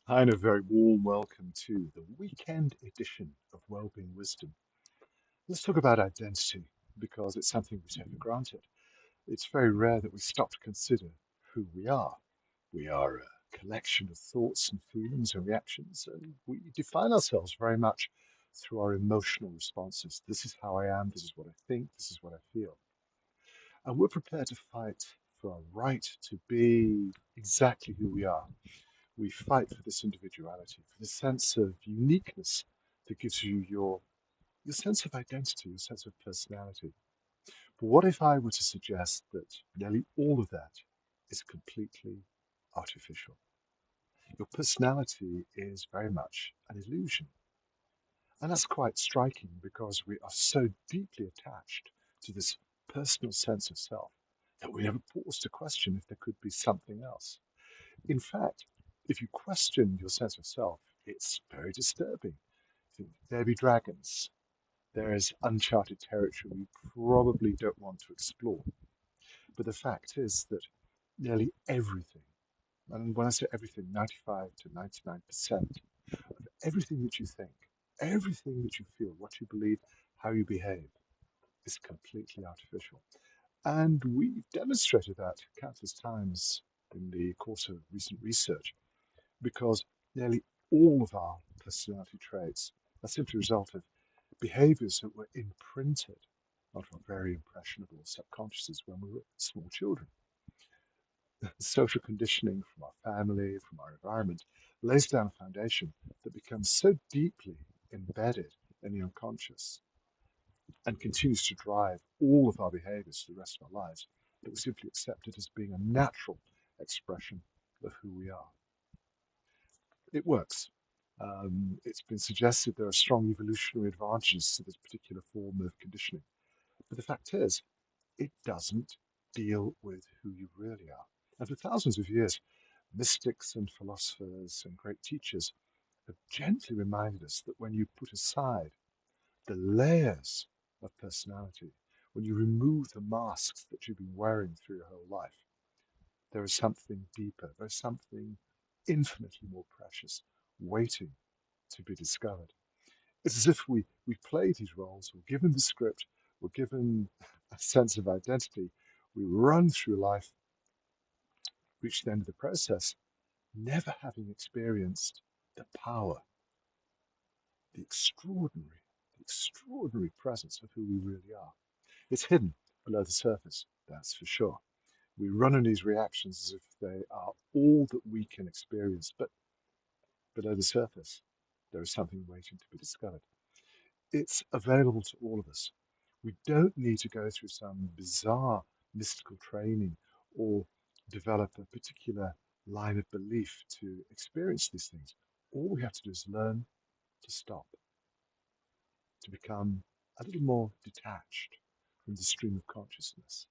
Hi, and a very warm welcome to the weekend edition of Wellbeing Wisdom. Let's talk about identity because it's something we take for granted. It's very rare that we stop to consider who we are. We are a collection of thoughts and feelings and reactions, and we define ourselves very much through our emotional responses. This is how I am, this is what I think, this is what I feel. And we're prepared to fight for our right to be exactly who we are. We fight for this individuality, for this sense of uniqueness that gives you your sense of identity, your sense of personality. But what if I were to suggest that nearly all of that is completely artificial? Your personality is very much an illusion. And that's quite striking because we are so deeply attached to this personal sense of self that we never pause to question if there could be something else. In fact, if you question your sense of self, it's very disturbing. There be dragons. There is uncharted territory we probably don't want to explore. But the fact is that nearly everything, and when I say everything, 95 to 99% of everything that you think, everything that you feel, what you believe, how you behave, is completely artificial. And we've demonstrated that countless times in the course of recent research because nearly all of our personality traits are simply a result of behaviors that were imprinted onto our very impressionable subconsciouses when we were small children. Social conditioning from our family, from our environment, lays down a foundation that becomes so deeply embedded in the unconscious and continues to drive all of our behaviors for the rest of our lives that we simply accept it as being a natural expression of who we are. It works. It's been suggested there are strong evolutionary advantages to this particular form of conditioning. But the fact is, it doesn't deal with who you really are. And for thousands of years, mystics and philosophers and great teachers have gently reminded us that when you put aside the layers of personality, when you remove the masks that you've been wearing through your whole life, there is something deeper, there's something infinitely more precious waiting to be discovered. It's as if we play these roles, we're given the script, we're given a sense of identity, we run through life, reach the end of the process, never having experienced the power, the extraordinary, the extraordinary presence of who we really are. It's hidden below the surface, that's for sure. We run on these reactions as if they are all that we can experience, but below the surface, there is something waiting to be discovered. It's available to all of us. We don't need to go through some bizarre mystical training or develop a particular line of belief to experience these things. All we have to do is learn to stop, to become a little more detached from the stream of consciousness,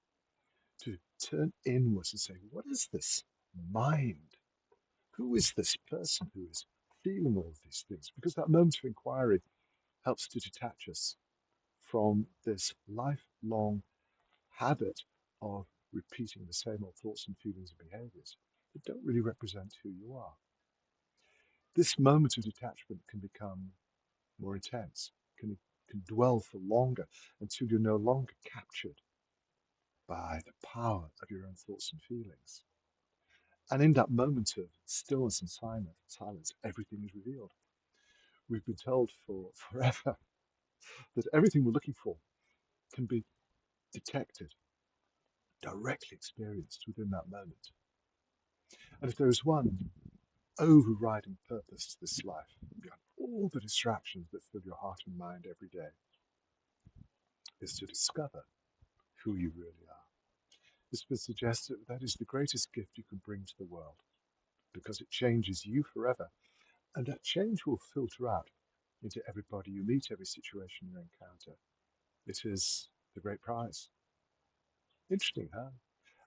to turn inwards and say, what is this mind? Who is this person who is feeling all of these things? Because that moment of inquiry helps to detach us from this lifelong habit of repeating the same old thoughts and feelings and behaviors that don't really represent who you are. This moment of detachment can become more intense, can dwell for longer until you're no longer captured by the power of your own thoughts and feelings. And in that moment of stillness and silence, everything is revealed. We've been told for forever that everything we're looking for can be detected, directly experienced within that moment. And if there is one overriding purpose to this life, beyond all the distractions that fill your heart and mind every day, is to discover who you really are. It's been suggested that is the greatest gift you can bring to the world because it changes you forever. And that change will filter out into everybody you meet, every situation you encounter. It is the great prize. Interesting, huh?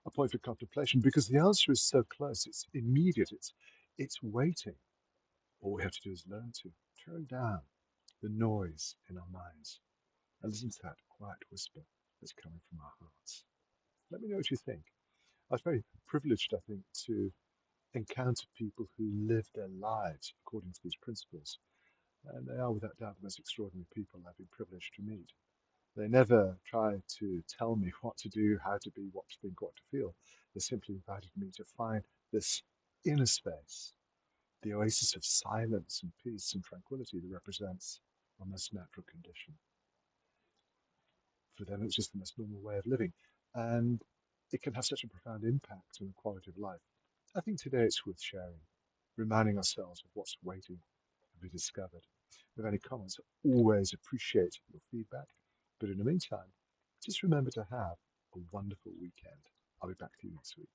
A point for contemplation because the answer is so close, it's immediate, it's waiting. All we have to do is learn to turn down the noise in our minds and listen to that quiet whisper that's coming from our hearts. Let me know what you think. I was very privileged, I think, to encounter people who live their lives according to these principles. And they are without doubt the most extraordinary people I've been privileged to meet. They never try to tell me what to do, how to be, what to think, what to feel. They simply invited me to find this inner space, the oasis of silence and peace and tranquility that represents our most natural condition. For them, it's just the most normal way of living. And it can have such a profound impact on the quality of life. I think today it's worth sharing, reminding ourselves of what's waiting to be discovered. If you have any comments, I always appreciate your feedback. But in the meantime, just remember to have a wonderful weekend. I'll be back to you next week.